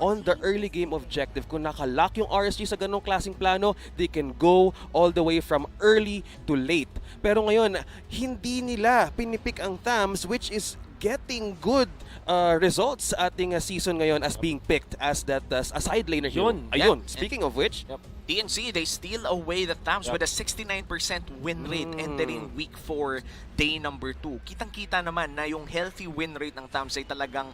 on the early game objective. Kung nakalock yung RSG sa ganong klaseng plano, they can go all the way from early to late. Pero ngayon, hindi nila pinipik ang Thams, which is getting good results sa ating season ngayon as being picked as that a side laner hero. Ayun, speaking of which, TNC, they steal away the Thams with a 69% win rate entering week 4, day number 2. Kitang-kita naman na yung healthy win rate ng Thams ay talagang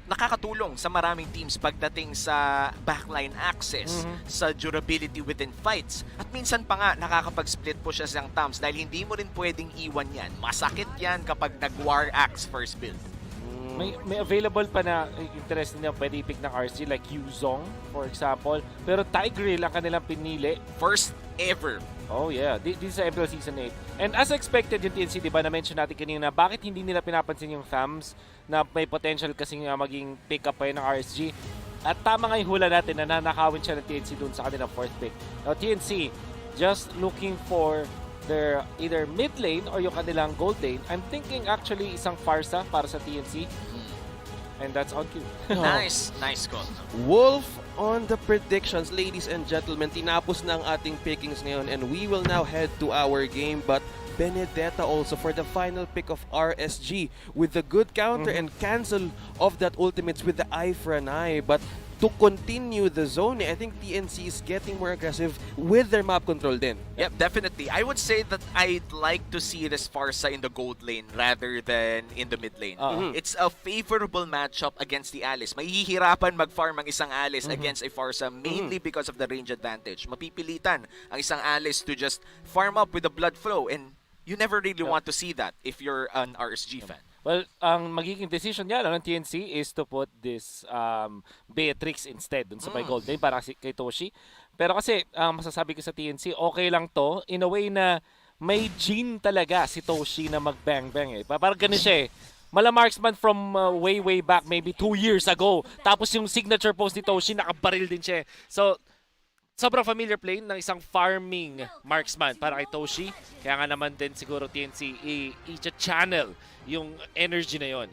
nakakatulong sa maraming teams pagdating sa backline access, sa durability within fights. At minsan pa nga, nakakapag-split po siya sa Thams dahil hindi mo rin pwedeng iwan yan. Masakit yan kapag nag-war axe first build. May available pa na interest na pwede i-pick ng RSG like Yuzong, for example. Pero Tigreal ang kanilang pinili. First ever. Oh yeah, this is MPL Season 8. And as expected yung TNC, di ba, na-mention natin kanina, bakit hindi nila pinapansin yung Thams na may potential kasing maging pick-up pa yun ng RSG. At tama nga yung hula natin na nanakawin siya ng TNC dun sa kanilang fourth pick. Now TNC, just looking for their either mid lane or yung kanilang gold lane. I'm thinking actually isang Farsa para sa TNC. And that's on cue. Nice call. Wolf on the predictions, ladies and gentlemen. Tinapos na ang ating pickings ngayon and we will now head to our game. But Benedetta also for the final pick of RSG with the good counter and cancel of that ultimates with the eye for an eye. But to continue the zone, I think TNC is getting more aggressive with their map control din. Yep, definitely. I would say that I'd like to see this Farsa in the gold lane rather than in the mid lane. It's a favorable matchup against the Alice. Mahihirapan mag-farm ang isang Alice against a Farsa mainly because of the range advantage. Mapipilitan ang isang Alice to just farm up with the blood flow, and you never really want to see that if you're an RSG fan. Well, ang magiging decision niya ng TNC is to put this Beatrix instead dun sa may gold lane para kay Toshi. Pero kasi, masasabi ko sa TNC, okay lang to in a way na may gene talaga si Toshi na mag-bang-bang eh. Parang ganun siya eh. Mala marksman from way back, maybe 2 years ago. Tapos yung signature pose ni Toshi, nakabaril din siya. So, sobrang familiar play ng isang farming marksman para kay Toshi. Kaya nga naman din siguro TNC i-channel yung energy na yon.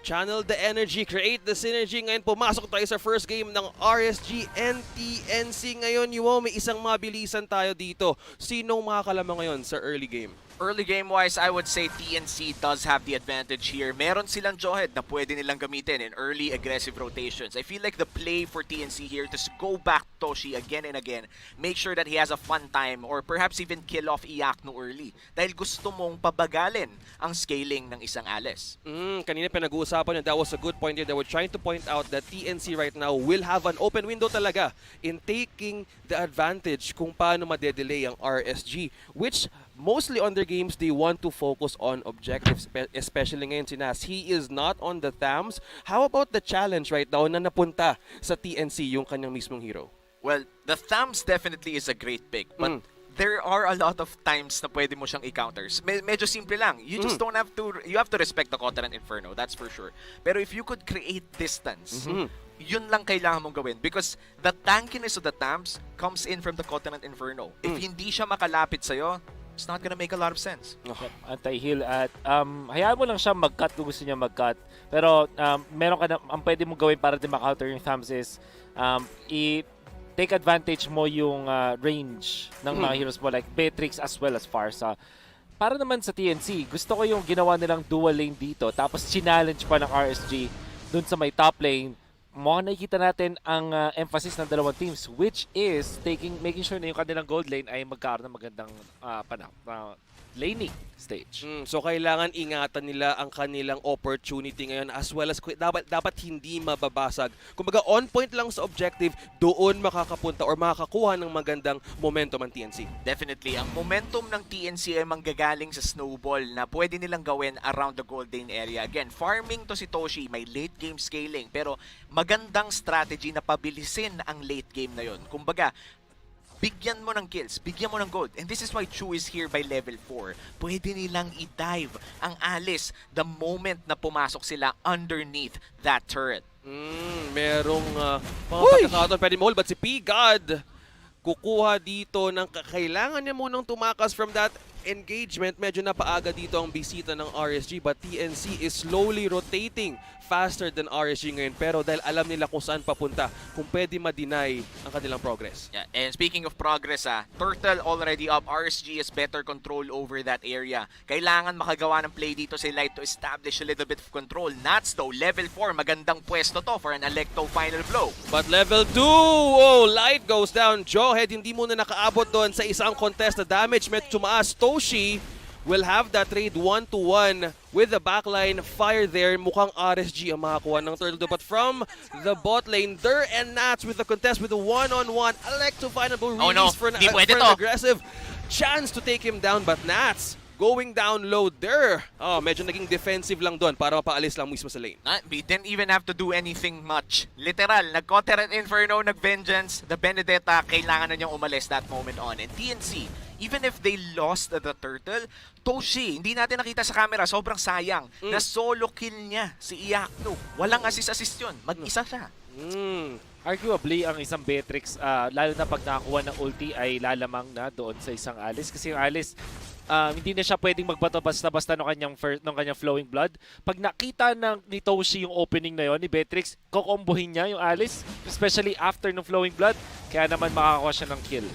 Channel the energy, create the synergy. Ngayon pumasok tayo sa first game ng RSG and TNC. Ngayon, may isang mabilisan tayo dito. Sinong makakalamang ngayon sa early game? Early game-wise, I would say TNC does have the advantage here. Meron silang Jawhead na pwede nilang gamitin in early aggressive rotations. I feel like the play for TNC here to go back Toshi again and again, make sure that he has a fun time or perhaps even kill off Iakno early. Dahil gusto mong pabagalin ang scaling ng isang Alice. Kanina pinag-uusapan yun, that was a good point here. They were trying to point out that TNC right now will have an open window talaga in taking the advantage kung paano madedelay ang RSG, which mostly on their games, they want to focus on objectives, especially ngayon si Nas. He is not on the Thams. How about the challenge right now na napunta sa TNC yung kanyang mismong hero? Well, the Thams definitely is a great pick, but there are a lot of times na pwede mo siyang i-counters. Medyo simple lang. You just don't have to, you have to respect the Continent Inferno, that's for sure. Pero if you could create distance, yun lang kailangan mong gawin because the tankiness of the Thams comes in from the Continent Inferno. If hindi siya makalapit sa'yo, it's not gonna make a lot of sense. Anti-heal at hayaan mo lang siya mag-cut kung gusto niya mag-cut. Pero meron ka na, ang pwede mong gawin para din maka-counter yung Thams is take advantage mo yung range ng mga heroes mo like Beatrix as well as Farsa. Para naman sa TNC, gusto ko yung ginawa nilang dual lane dito tapos challenge pa ng RSG dun sa may top lane. Mukhang nakikita natin ang emphasis ng dalawang teams which is making sure na yung kanilang gold lane ay magkaroon ng magandang laning stage. So kailangan ingatan nila ang kanilang opportunity ngayon as well as dapat hindi mababasag. Kumbaga on point lang sa objective, doon makakapunta or makakakuha ng magandang momentum ang TNC. Definitely. Ang momentum ng TNC ay manggagaling sa snowball na pwede nilang gawin around the gold lane area. Again, farming to si Toshi, may late game scaling pero magandang strategy na pabilisin ang late game na yon. Kumbaga, bigyan mo ng kills, bigyan mo ng gold. And this is why Chou is here by level 4. Pwede nilang i-dive ang Alice the moment na pumasok sila underneath that turret. Merong pagkakataon pwede mo hold, but si P-God kukuha dito ng kailangan niya munang tumakas from that engagement, medyo napaaga dito ang bisita ng RSG, but TNC is slowly rotating faster than RSG ngayon. Pero dahil alam nila kung saan papunta, kung pwede ma-deny ang kanilang progress. Yeah, and speaking of progress, Turtle already up. RSG has better control over that area. Kailangan makagawa ng play dito si Light to establish a little bit of control. Nats though, level 4, magandang pwesto to for an Electo final blow. But level 2, oh, Light goes down. Jawhead hindi muna nakaabot doon sa isang contest na damage. Medyo tumaas. Toshi will have that trade 1-1 with the backline fire there. Mukhang RSG ang makakuha ng turtle. But from the bot lane, Der and Nats with the contest with the one-on-one. Electo final blow release for an aggressive chance to take him down. But Nats going down low there. Oh, medyo naging defensive lang doon para mapaalis lang mismo sa lane. We didn't even have to do anything much. Literal, nag-Counter Inferno, nag-Vengeance. The Benedetta, kailangan na niyang umalis that moment on. And TNC, even if they lost the turtle, Toshi, hindi natin nakita sa camera, sobrang sayang. Na solo kill niya si Iakno. Walang assist yun. Mag-isa siya. Arguably, ang isang Beatrix, lalo na pag nakakuha ng ulti, ay lalamang na doon sa isang Alice. Kasi yung Alice, hindi na siya pwedeng magbato basta-basta ng kanyang flowing blood. Pag nakita ni Toshi yung opening na yon ni Beatrix, kokombohin niya yung Alice, especially after ng flowing blood. Kaya naman makakakuha siya ng kill.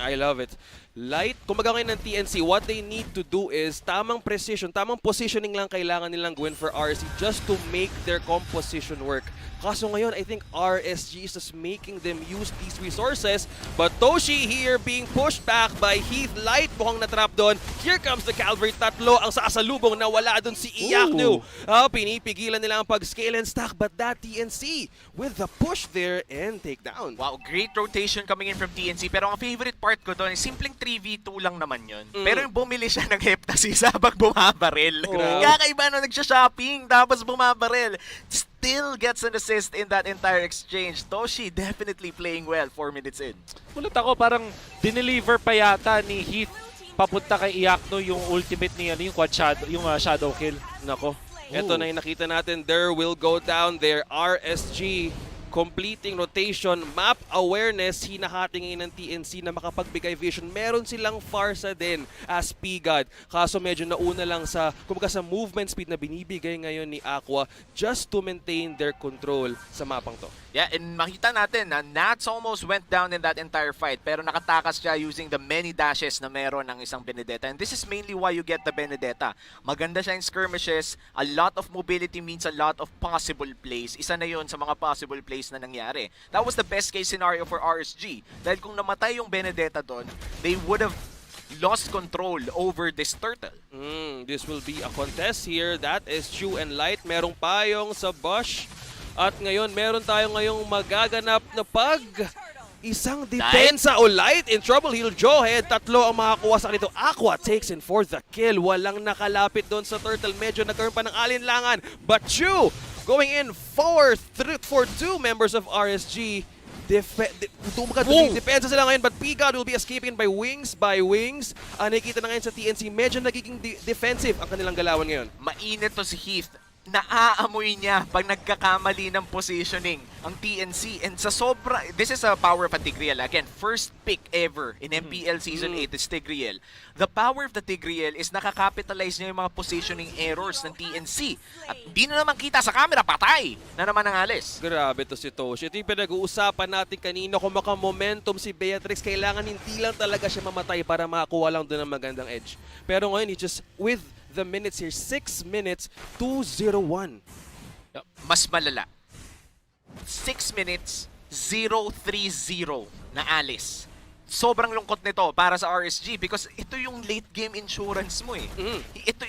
I love it. Light, kumbaga ngayon ng TNC, what they need to do is tamang precision, tamang positioning lang kailangan nilang gawin for RSG just to make their composition work. Kaso ngayon, I think RSG is just making them use these resources. But Toshi here being pushed back by Heath. Light mukhang natrap doon. Here comes the Calvary. Tatlo ang sasalubong na wala doon si Iakno. Pinipigilan nila ang pag-scale and stack. But that TNC with the push there and takedown. Wow, great rotation coming in from TNC. Pero ang favorite part ko doon, simpleng 3v2 lang naman yun. Pero yung bumili siya ng Heptasis habang bumabaril. Kakaiba na nagsha-shopping tapos bumabaril. Still gets an assist in that entire exchange. Toshi definitely playing well 4 minutes in. Ulit ako, parang dineliver pa yata ni Heath papunta kay Iakno yung ultimate ni yung shadow kill. Nako, eto na yung nakita natin. There will go down there. RSG completing rotation, map awareness, hinahati ngayon ng TNC na makapagbigay vision. Meron silang Farsa din as P-God. Kaso medyo nauna lang sa, kumbaga sa movement speed na binibigay ngayon ni Aqua just to maintain their control sa mapang to. Yeah, and makita natin na Nats almost went down in that entire fight pero nakatakas siya using the many dashes na meron ng isang Benedetta. And this is mainly why you get the Benedetta. Maganda siya in skirmishes, a lot of mobility means a lot of possible plays. Isa na yun sa mga possible plays na nangyari. That was the best case scenario for RSG. Dahil kung namatay yung Benedetta doon, they would have lost control over this turtle. This will be a contest here. That is Chou and Light. Merong payong sa bush. At ngayon, meron tayo ngayong magaganap na isang depensa. O Light in trouble. He'll Jawhead. Tatlo ang makakuha sa kanito. Aqua takes in for the kill. Walang nakalapit doon sa turtle. Medyo nagkaroon pa ng alinlangan. But Chou going in for two members of RSG. Depensa sila ngayon, but P-God will be escaping by wings. Nakikita na ngayon sa TNC, medyo nagiging defensive ang kanilang galawan ngayon. Mainit to si Heath. Naaamoy niya pag nagkakamali ng positioning ang TNC. And sa sobra, this is a power of a Tigreal. Again, first pick ever in MPL Season 8 is Tigreal. The power of the Tigreal is nakakapitalize niya yung mga positioning errors ng TNC. At di na naman kita sa camera, patay na naman ang Alice. Grabe to si Toshi. Ito yung pinag-uusapan natin kanina. Kung maka-momentum si Beatrix, kailangan hindi lang talaga siya mamatay para makakuha lang doon ng magandang edge. Pero ngayon, he just with the minutes here, 6 minutes, 2-0-1. Mas malala. 6 minutes, 0-3-0 na Alice. Sobrang lungkot nito para sa RSG because ito yung late game insurance mo eh.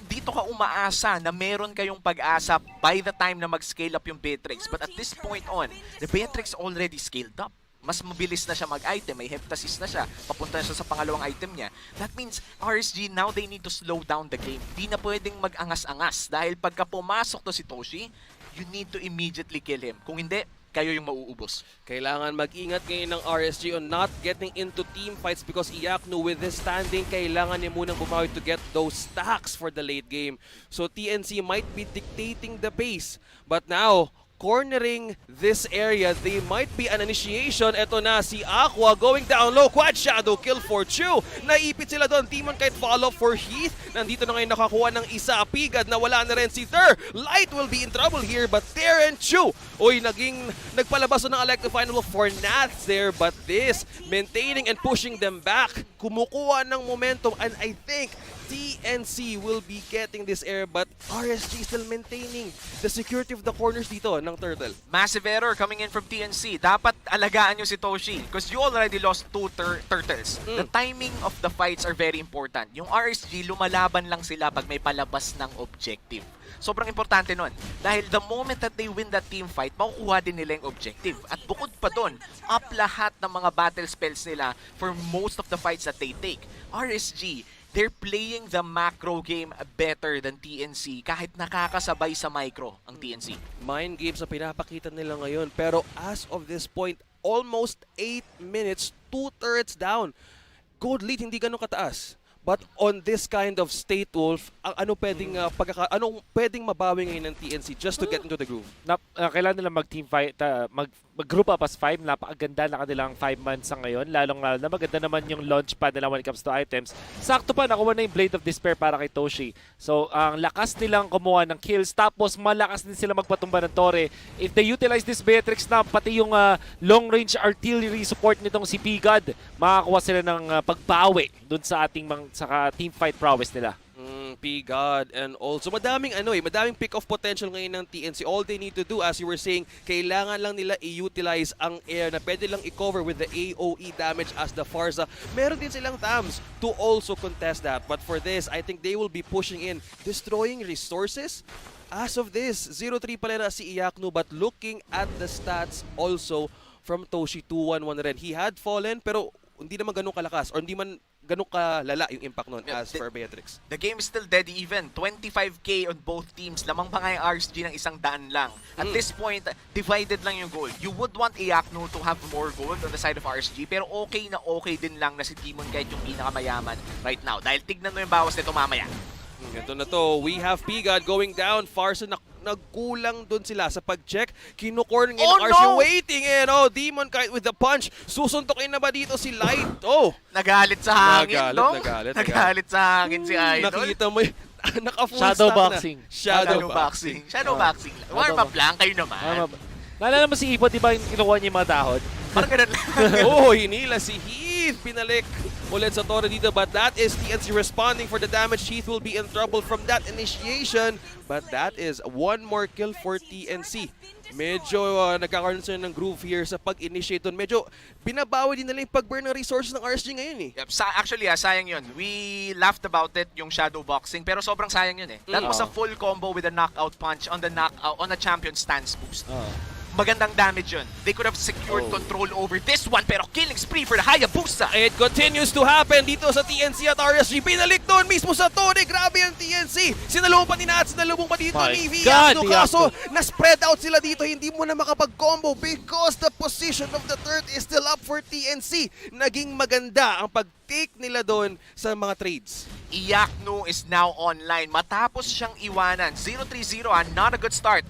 Dito ka umaasa na meron kayong pag-asa by the time na mag-scale up yung Beatrix. But at this point on, the Beatrix already scaled up. Mas mabilis na siya mag-item, may Heptasis na siya, papunta na siya sa pangalawang item niya. That means RSG, now they need to slow down the game. Di na pwedeng mag-angas-angas dahil pagka pumasok to si Toshi, you need to immediately kill him. Kung hindi, kayo yung mauubos. Kailangan mag-ingat ngayon ng RSG on not getting into team fights because Iakno with his standing, kailangan niya munang bumawi to get those stacks for the late game. So TNC might be dictating the pace. But now, cornering this area. They might be an initiation. Ito na si Aqua going down low. Quad shadow kill for Chou. Naipit sila doon. Demon Kite follow for Heath. Nandito na ngayon nakakuha ng isa. Pigad na wala na rin si Thur. Light will be in trouble here, but there and Chou. Uy, nagpalabas ng electrifying for Nats there, but this maintaining and pushing them back. Kumukuha ng momentum, and I think TNC will be getting this air, but RSG still maintaining the security of the corners dito ng Turtle. Massive error coming in from TNC. Dapat alagaan nyo si Toshi because you already lost 2 turtles. The timing of the fights are very important. Yung RSG, lumalaban lang sila pag may palabas ng objective. Sobrang importante nun. Dahil the moment that they win that team fight, makukuha din nila yung objective. At bukod pa dun, up lahat ng mga battle spells nila for most of the fights that they take. RSG, they're playing the macro game better than TNC kahit nakakasabay sa micro ang TNC. Mind games na pinapakita nila ngayon, pero as of this point, almost 8 minutes, 2 turrets down. Gold lead hindi ganun kataas. But on this kind of state, Wolf, anong pwedeng mabawi ngayon ng TNC just to get into the groove? Kailangan nila mag-team fight, mag-group up as 5. Napakaganda na kanilang 5 months sa ngayon. Lalong na maganda naman yung launch pad nila when it comes to items. Sakto pa, nakuha na yung Blade of Despair para kay Toshi. So, ang lakas nilang kumuha ng kills. Tapos, malakas din sila magpatumba ng Torre. If they utilize this Beatrix na, pati yung long-range artillery support nitong si Pigad, makakuha sila ng pagbawi dun sa ating team fight prowess nila. P-God, and also madaming pick-off potential ngayon ng TNC. All they need to do, as you were saying, kailangan lang nila i-utilize ang air na pwede lang i-cover with the AOE damage as the Farza. Meron din silang TAMs to also contest that. But for this, I think they will be pushing in, destroying resources. As of this, 0-3 pala na si Iyaknu, but looking at the stats also from Toshi, 2-1-1 rin. He had fallen, pero hindi naman ganun kalakas or hindi man ganun kalala yung impact nun as for Beatrix. The game is still dead even. 25k on both teams. Lamang pa nga yung RSG ng 100 lang. At this point, divided lang yung gold. You would want Iyaknu to have more gold on the side of RSG, pero okay na okay din lang na si Demon Kite yung pinakamayaman right now. Dahil tignan mo yung bawas nito mamaya. Ito na to. We have Pigad going down. Farsa nagkulang dun sila sa pag-check. Kinukorn ng RSG waiting in. Demon Kite with the punch. Susuntokin na ba dito si Light? Nagalit sa hangin, Nagalit sa hangin si Idol. Nakita mo yung naka-full Shadow stack boxing. na. Shadow boxing. Shadow boxing. Warm up lang kayo naman. Naalala mo si Ipo, di ba yung kinukuha niya yung mga dahon? Parang ganun lang. Hinila si Heath. Pinalik ulit sa Torre dito, but that is TNC responding for the damage. Heath will be in trouble from that initiation, but that is one more kill for TNC. Medyo nagkakaroon sila ng groove here sa pag-initiate doon. Medyo binabawi din nila yung pag-burn ng resources ng RSG ngayon eh. Yep. Actually, sayang yun. We laughed about it, yung shadow boxing, pero sobrang sayang yun eh. That was a full combo with a knockout punch on a champion stance boost. Magandang damage yun. They could have secured control over this one, pero killing spree for the Hayabusa. It continues to happen dito sa TNC at RSG. Pinalik doon mismo sa Torre. Grabe ang TNC. Sinalubong pa ni Nats, sinalubong pa dito ni Iyaknu. Kaso, na-spread out sila dito. Hindi mo na makapag-combo because the position of the third is still up for TNC. Naging maganda ang pag-take nila doon sa mga trades. Iyaknu is now online. Matapos siyang iwanan. 0-3-0, not a good start.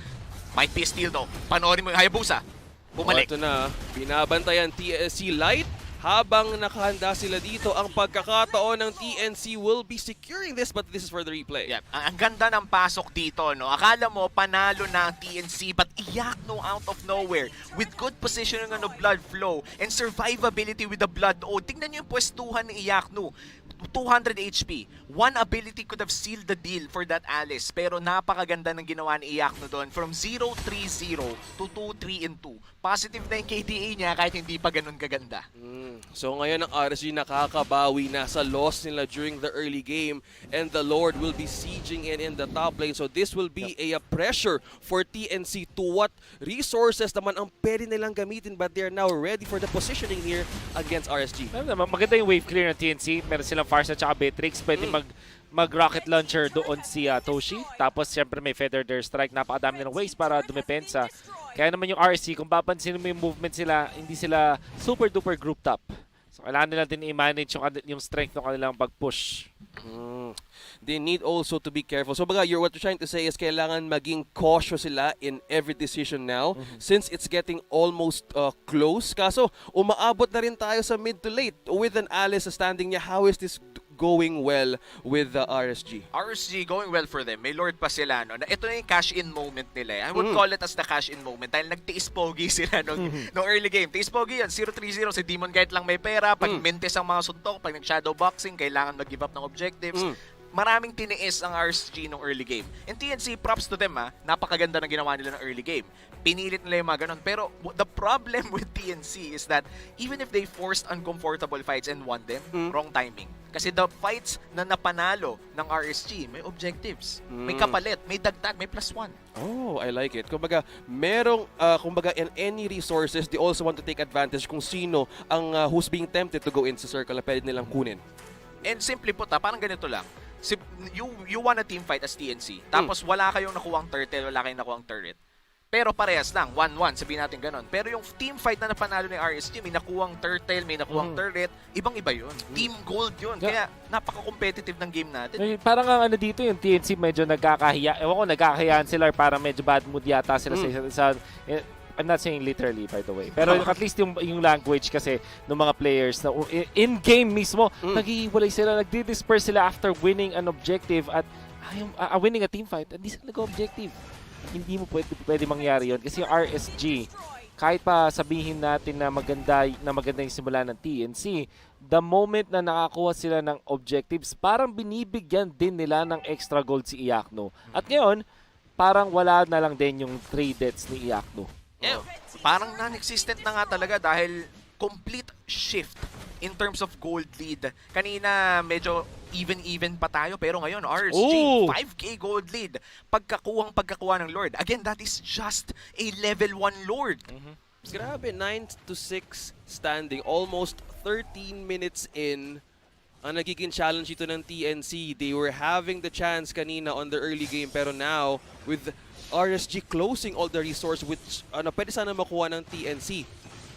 Might be a steal though. Panoorin mo yung Hayabusa. Bumalik. Ito na, binabantayan TNC Light. Habang nakahanda sila dito, ang pagkakataon ng TNC will be securing this, but this is for the replay. Yep. Ang ganda ng pasok dito, no? Akala mo, panalo na ang TNC, but Iyaknu out of nowhere with good positioning on the blood flow and survivability with the blood. Tingnan nyo yung pwestuhan ni Iyaknu. 200 HP. One ability could have sealed the deal for that Alice, pero napakaganda ng ginawa ni Iyaknu doon. From 0-3-0 to 2-3-2. Positive na yung KDA niya kahit hindi pa ganun kaganda. So ngayon ang RSG nakakabawi na sa loss nila during the early game, and the Lord will be sieging in the top lane. So this will be a pressure for TNC to what resources naman ang pwede nilang gamitin, but they are now ready for the positioning here against RSG. Maganda yung wave clear ng TNC. Meron silang Farsa at Beatrix. Pwede mag-rocket launcher doon si Toshi. Tapos siyempre may Feather Dare Strike. Napakadami nilang ways para dumepensa. Kaya naman yung RSC, kung papansin mo yung movement sila, hindi sila super duper group top. So kailangan nila din i-manage yung strength ng kanilang pag-push. They need also to be careful. So baga, what you're trying to say is kailangan maging cautious sila in every decision now since it's getting almost close. Kaso umaabot na rin tayo sa mid to late with an Alice standing niya. How is this going well with the RSG? RSG going well for them. May Lord pa sila, no? Ito na yung cash-in moment nila. I would call it as the cash-in moment dahil nagtiis pogi sila nung early game. Tiis pogi yan, 0-3-0. Si Demon Guide lang may pera. Pag mintes ang mga suntok, pag nag-shadow boxing, kailangan mag-give up ng objectives. Maraming tiniis ang RSG nung early game. And TNC, props to them, napakaganda ng ginawa nila ng early game. Pinilit nila yung mga ganun. Pero the problem with TNC is that even if they forced uncomfortable fights and won them, wrong timing. Kasi the fights na napanalo ng RSG, may objectives, may kapalit, may dagdag, may +1. Oh, I like it. Kumbaga, merong, kumbaga, in any resources, they also want to take advantage kung sino ang who's being tempted to go into circle na pwede nilang kunin. And simply put, parang ganito lang. You won a team fight as TNC, tapos wala kayong nakuhang turtle, wala kayong nakuhang turret. Pero parehas lang, 1-1, sabihin natin ganun. Pero yung team fight na napanalo ni RSG, may nakuhang turtle, may nakuhang turret, ibang-iba yun. Team gold yun. Kaya napaka-competitive ng game natin. Parang ang dito yung TNC medyo nagkakahiya. Ewan ko, nagkakahiyaan sila or parang medyo bad mood yata sila sa isa't isa. I'm not saying literally, by the way. Pero at least yung language kasi ng mga players na in-game mismo, naghihiwalay sila, nagdi-disperse sila after winning an objective at winning a team fight. Hindi sila nag-objective. Hindi mo pwede mangyari yun. Kasi yung RSG, kahit pa sabihin natin na maganda yung simula ng TNC, the moment na nakakuha sila ng objectives, parang binibigyan din nila ng extra gold si Iakno. At ngayon, parang wala na lang din yung 3 deaths ni Iakno. Parang non-existent na nga talaga dahil complete shift in terms of gold lead. Kanina medyo even pa tayo pero ngayon RSG 5k gold lead. Pagkakuha ng Lord. Again, that is just a level 1 Lord. Grabe, 9-6 standing. Almost 13 minutes in. Ang nagiging challenge ito ng TNC. They were having the chance kanina on the early game pero now with RSG closing all the resource which pwede sana makuha ng TNC.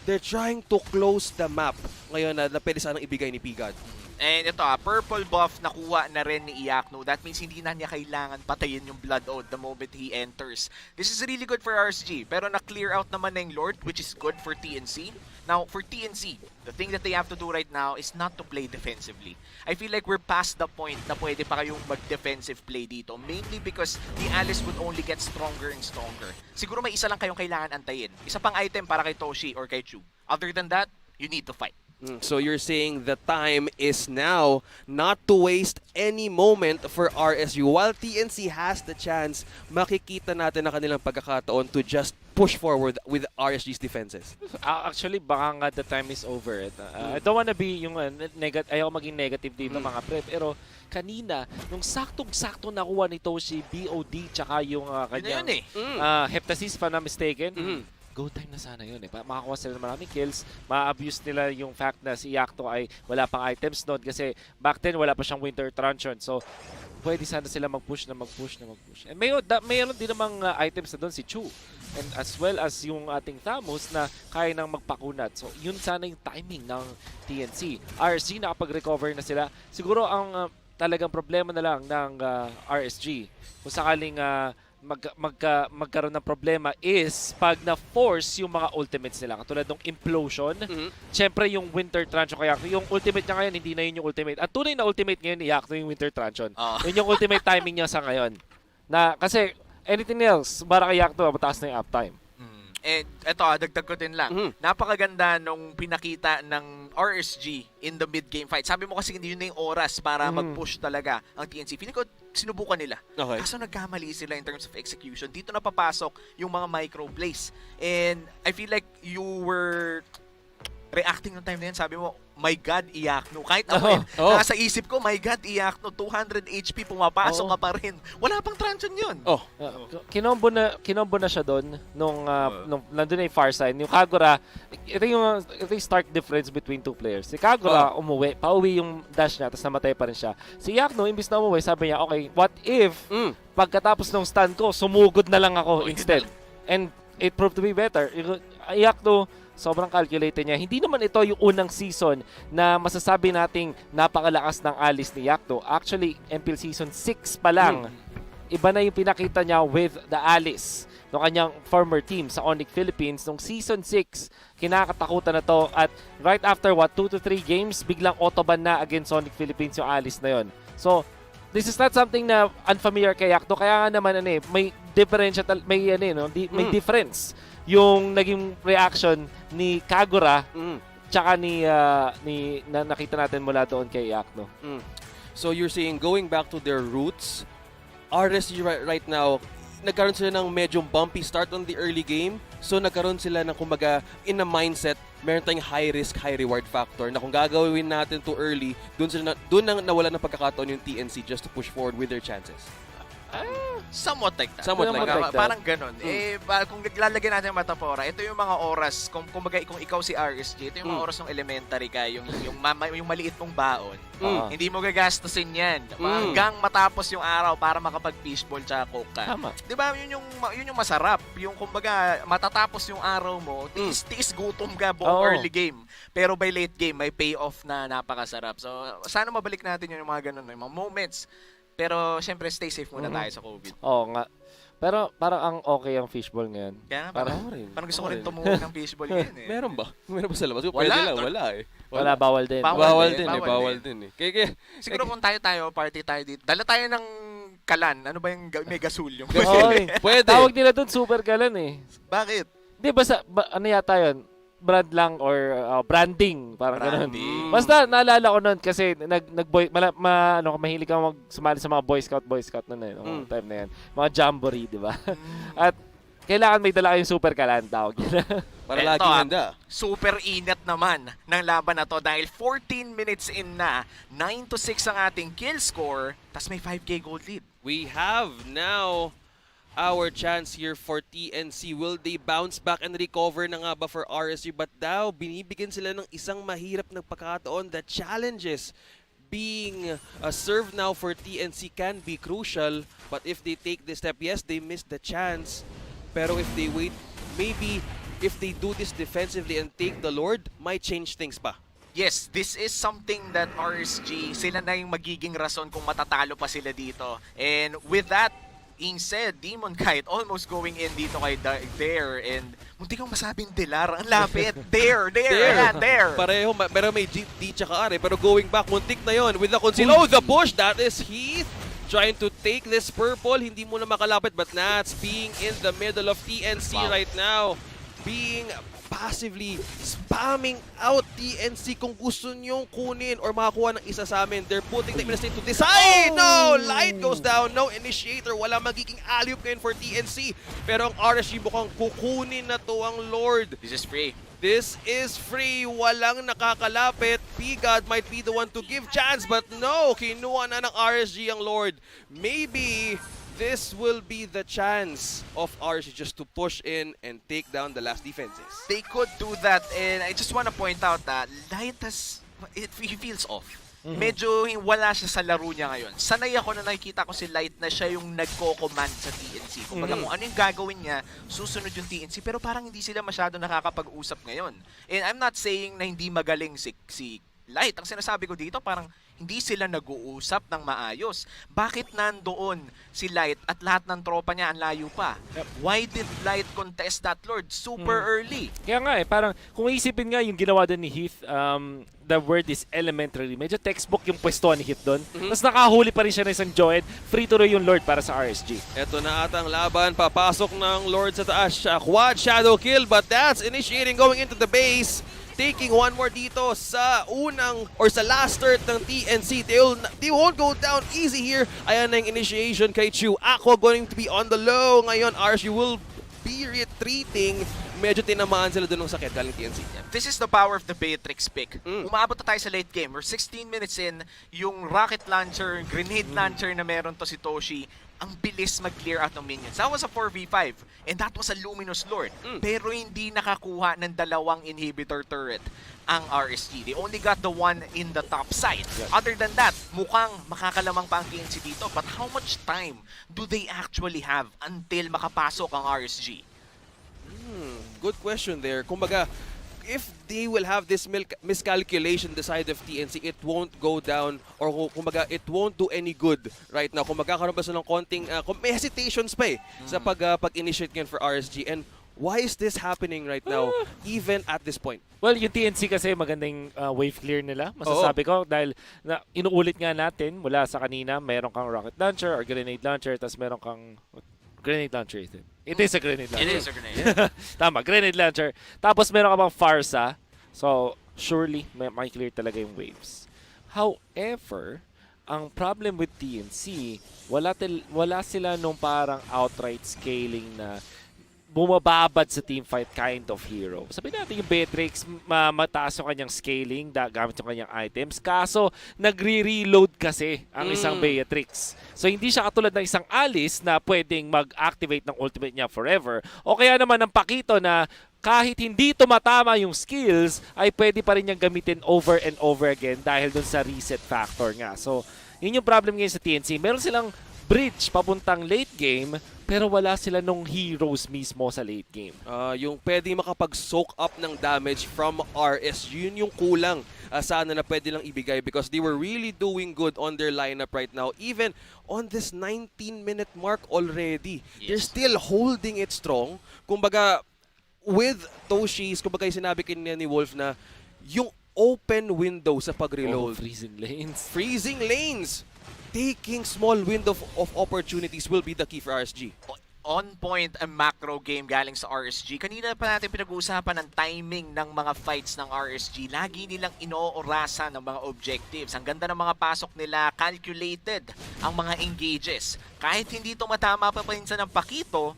They're trying to close the map ngayon na pwede sanang ibigay ni Pigad. And ito purple buff nakuha na rin ni Iakno. That means hindi na niya kailangan patayin yung Blood Oath the moment he enters. This is really good for RSG. Pero na-clear out naman na yung Lord, which is good for TNC. Now, for TNC, the thing that they have to do right now is not to play defensively. I feel like we're past the point na pwede pa kayong mag-defensive play dito. Mainly because the Alice would only get stronger and stronger. Siguro may isa lang kayong kailangan antayin. Isa pang item para kay Toshi or kay Chou. Other than that, you need to fight. So you're saying the time is now not to waste any moment for RSU. While TNC has the chance, makikita natin na kanilang pagkakataon to just push forward with RSG's defenses. Actually, baka nga the time is over. I don't wanna be yung ayaw maging negative dito mga pre, pero kanina, nung saktong-sakto nakuha ni Toshi, BOD, tsaka yung kanyang Heptasis, if I'm not mistaken, go time na sana yun makakuha sila ng maraming kills, ma-abuse nila yung fact na si Iakno ay wala pang items doon kasi back then wala pa siyang Winter Truncheon. So, pwede sana sila mag-push. And mayroon din namang items na doon si Chou. And as well as yung ating Thamus na kaya nang magpakunat. So, yun sana yung timing ng TNC. RSG nakapag-recover na sila. Siguro ang talagang problema na lang ng RSG kung sakaling magkaroon ng problema is pag na-force yung mga ultimates nila. Katulad ng Implosion, syempre yung Winter Truncheon kaya yung ultimate niya ngayon, hindi na yun yung ultimate. At tunay na ultimate ngayon, Iakno yung Winter Truncheon. Yun yung ultimate timing niya sa ngayon. Na, kasi anything else, para kay Iakno, mataas na yung uptime. Eh, eto dagdag ko din lang. Napakaganda nung pinakita ng RSG in the mid-game fight. Sabi mo kasi hindi yun na yung oras para mag-push talaga ang TNC. Feeling ko sinubukan nila. Okay. Kaso nagkamali sila in terms of execution. Dito na papasok yung mga micro plays. And I feel like you were reacting ng time na yan. Sabi mo, my God, Iakno. Kahit ako nasa isip ko, my God, Iakno, 200 HP, pumapasok ka pa rin. Wala pang Truncheon yun. Kinombo na siya doon nung nandun na yung far side. Yung Kagura, ito yung stark difference between two players. Si Kagura, pauwi yung dash niya, tapos namatay pa rin siya. Si Iakno, imbis na umuwi, sabi niya, okay, what if, pagkatapos ng stun ko, sumugod na lang ako instead. And it proved to be better. Iakno, sobrang calculated niya. Hindi naman ito yung unang season na masasabi nating napakalakas ng alis ni Yakto. Actually, MPL Season 6 pa lang, iba na yung pinakita niya with the alis ng kanyang former team sa ONIC Philippines. Nung Season 6, kinakatakutan na to. At right after 2 to 3 games, biglang autoban na against ONIC Philippines yung alis na yon. So, this is not something na unfamiliar kay Yakto. Kaya nga naman, may differential, may difference yung naging reaction ni Kagura tsaka na nakita natin mula doon kay Yakto. So you're saying going back to their roots, RSG right now, nagkaroon sila ng medyo bumpy start on the early game. So nagkaroon sila ng kumbaga in a mindset, meron tayong high risk, high reward factor na kung gagawin natin too early, doon nang nawala ng pagkakataon yung TNC just to push forward with their chances. Somewhat like that. Somewhat like that. Parang ganun. Kung naglalagay natin ng metapora, ito yung mga oras, kung ikaw si RSG, ito yung mga oras ng elementary ka, yung maliit mong baon. Hindi mo gagastusin yan. Hanggang matapos yung araw para makapag-fishball tsaka coke ka. Tama. Diba? Yun yung masarap. Yung kumbaga, matatapos yung araw mo, tiis gutom ka buong early game. Pero by late game, may payoff na napakasarap. So, sana mabalik natin yung mga ganun, yung mga moments. Pero, syempre, stay safe muna tayo sa COVID. Oo nga. Pero parang ang okay ang fishball ngayon. Kaya nga, parang gusto ko rin tumuhog ng fishball ngayon eh. Meron ba? Meron ba sa labas? Wala. Pwede lang, wala eh. Wala, bawal din. Bawal din eh. Kaya, siguro kung tayo, party tayo dito. Dala tayo ng kalan. Ano ba yung may gasul yung Oy, pwede. Tawag nila doon super kalan eh. Bakit? Di ba ano yata yun? Brand lang or branding, parang ganun. Branding. Basta naalala ko noon kasi mahilig kang sumali sa mga Boy Scout na noon, time na yan. Mga jamboree, di ba? At kailangan may dala kayong super kalan, tawag yun. Para laging handa. Super inat naman ng laban na to dahil 14 minutes in na, 9-6 ang ating kill score, tas may 5K gold lead. We have now our chance here for TNC. Will they bounce back and recover na nga ba for RSG? But daw, binibigyan sila ng isang mahirap na pagkakataon. The challenges being served now for TNC can be crucial. But if they take this step, yes, they missed the chance. Pero if they wait, maybe if they do this defensively and take the Lord, might change things pa. Yes, this is something that RSG, sila na yung magiging rason kung matatalo pa sila dito. And with that being said, Demon Kite almost going in dito kay Dare and munti kang masabing Dilar, ang lapit. Dare. Pareho, pero may D tsaka R pero going back, muntik na yon with the conceal. Oh, the push, that is Heath trying to take this purple, hindi mo na makalapit but Nats being in the middle of TNC right now, being passively spamming out TNC kung gusto nyong kunin or makakuha ng isa sa amin. They're putting the state to decide. No! Light goes down. No initiator. Wala magiging alley-oop ngayon for TNC. Pero ang RSG mukhang kukunin na to ang Lord. This is free. This is free. Walang nakakalapit. P-God might be the one to give chance but no! Kinuha na ng RSG ang Lord. Maybe this will be the chance of RSG just to push in and take down the last defenses. They could do that and I just want to point out that Light he feels off. Medyo wala siya sa laro niya ngayon. Sanay ako na nakikita ko si Light na siya yung nagko-command sa TNC. Kumbaga kung ano yung gagawin niya, susunod yung TNC. Pero parang hindi sila masyado nakakapag-usap ngayon. And I'm not saying na hindi magaling si Light. Ang sinasabi ko dito, parang hindi sila nag-uusap ng maayos. Bakit nandoon si Light at lahat ng tropa niya ang layo pa? Why did Light contest that Lord super early? Kaya nga parang kung isipin nga yung ginawa din ni Heath, the word is elementary. Medyo textbook yung pwestuhan ni Heath doon. Tapos nakahuli pa rin siya ng isang Joed. Free to yung Lord para sa RSG. Ito na ata ang laban. Papasok ng Lord sa taas. Quad shadow kill but that's initiating going into the base. Taking one more dito sa unang or sa last third ng TNC. They won't go down easy here. Ayan na yung initiation kay Chou. Ako going to be on the low. Ngayon, RSG will be retreating. Medyo tinamaan sila dun ng sakit galing TNC. This is the power of the Beatrix pick. Umabot na tayo sa late game. We're 16 minutes in. Yung rocket launcher, grenade launcher na meron to si Toshi, ang bilis mag-clear out ng minions. That was a 4v5 and that was a Luminous Lord. Pero hindi nakakuha ng dalawang inhibitor turret ang RSG. They only got the one in the top side. Other than that, mukhang makakalamang pa ang TNC dito. But how much time do they actually have until makapasok ang RSG? Good question there. Kumbaga, if they will have this miscalculation the side of TNC, it won't go down or kumbaga it won't do any good right now. Kung magkakaroon ba sila ng konting may hesitations pa sa pag-initiate ngayon for RSG. And why is this happening right now even at this point? Well, yung TNC kasi magandang wave clear nila. Masasabi ko dahil inuulit nga natin mula sa kanina, meron kang rocket launcher or grenade launcher, tapos meron kang grenade launcher. It is a grenade launcher. It is a grenade. Tama, grenade launcher. Tapos meron ka bang Farsa. So, surely, may clear talaga yung waves. However, ang problem with TNC, wala sila nung parang outright scaling na bumababad sa teamfight kind of hero. Sabihin natin yung Beatrix, mataas yung kanyang scaling gamit yung kanyang items. Kaso, nagre-reload kasi ang isang Beatrix. So, hindi siya katulad ng isang Alice na pwedeng mag-activate ng ultimate niya forever. O kaya naman ng Pakito na kahit hindi tumatama yung skills, ay pwede pa rin niyang gamitin over and over again dahil dun sa reset factor nga. So, yun yung problem ngayon sa TNC. Meron silang bridge papuntang late game, pero wala sila nung heroes mismo sa late game. Yung pwede makapag-soak up ng damage from RS, yun yung kulang sana na pwede lang ibigay because they were really doing good on their lineup right now. Even on this 19-minute mark already, they're still holding it strong. Kumbaga, with Toshi's, kumbaga yung sinabi ni Wolf na yung open window sa pag-reload. Freezing lanes. Freezing lanes! Taking small window of opportunities will be the key for RSG. On point ang macro game galing sa RSG. Kanina pa natin pinag-uusapan ng timing ng mga fights ng RSG. Lagi nilang inoorasan ng mga objectives. Ang ganda ng mga pasok nila, calculated ang mga engages. Kahit hindi tumatama pa pinsan ng Pakito,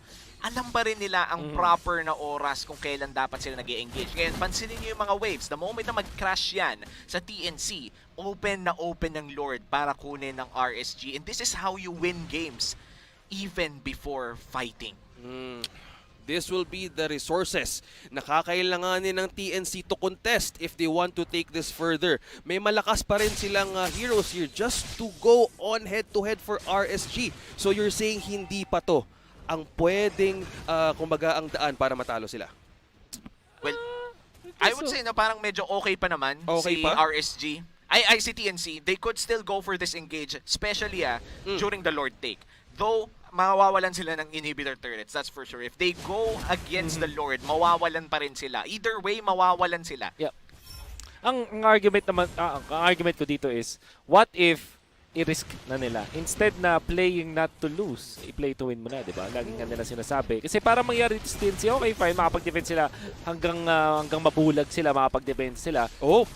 alam pa rin nila ang proper na oras kung kailan dapat sila nag-engage. Ngayon, pansinin nyo yung mga waves. The moment na mag-crash yan sa TNC, open na open ng Lord para kunin ng RSG. And this is how you win games even before fighting. This will be the resources na kakailanganin ng TNC to contest if they want to take this further. May malakas pa rin silang heroes here just to go on head-to-head for RSG. So you're saying hindi pa to ang pwedeng, kumbaga, ang daan para matalo sila? Well, I would say na parang medyo okay pa naman si RSG. Si TNC, they could still go for this engage, especially during the Lord take. Though, mawawalan sila ng inhibitor turrets, that's for sure. If they go against the Lord, mawawalan pa rin sila. Either way, mawawalan sila. Yeah. Ang argument naman, ang argument ko dito is, what if i-risk na nila. Instead na playing not to lose, i-play to win mo na, di ba? Laging nga nila sinasabi. Kasi para mangyari dito sa TNC, okay, fine, makapag-defense sila hanggang mabulag sila, makapag-defense sila.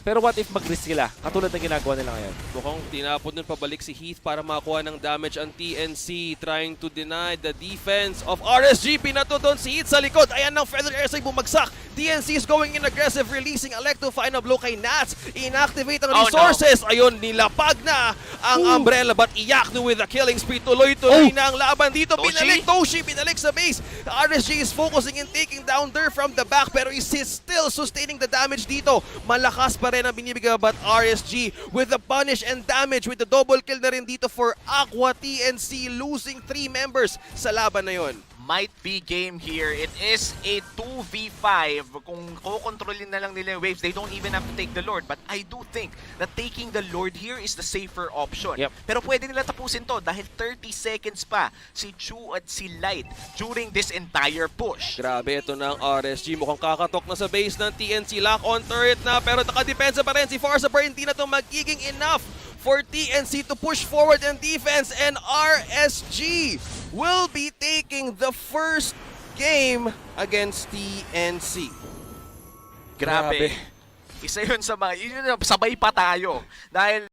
Pero what if mag-risk sila? Katulad ng ginagawa nila ngayon. Mukhang tinapon nun pabalik si Heath para makakuha ng damage ang TNC, trying to deny the defense of RSG. Pinato doon si Heath sa likod. Ayan ng Feather Airside bumagsak. TNC is going in aggressive, releasing Electo final blow kay Nats. Inactivate ang resources. Ayun, nilapag na ang umbrella, but Iyakno with a killing spree. Tuloy-tuloy na ang laban dito. Toshi binalik sa base. RSG is focusing in taking down there from the back, pero is still sustaining the damage dito. Malakas pa rin ang binibigay, but RSG with the punish and damage with the double kill na rin dito for Aqua. TNC losing 3 members sa laban na yon. Might be game here. It is a 2v5. Kung kukontrolin na lang nila yung waves, they don't even have to take the Lord. But I do think that taking the Lord here is the safer option. Yep. Pero pwede nila tapusin to dahil 30 seconds pa si Chou at si Light during this entire push. Grabe, ito na ang RSG. Mukhang kakatok na sa base ng TNC. Lock on turret na, pero nakadepensa pa rin si Farsa, pero hindi na ito magiging enough for TNC to push forward in defense, and RSG will be taking the first game against TNC. Grabe. Isa yun sa mga, sabay pa tayo. Dahil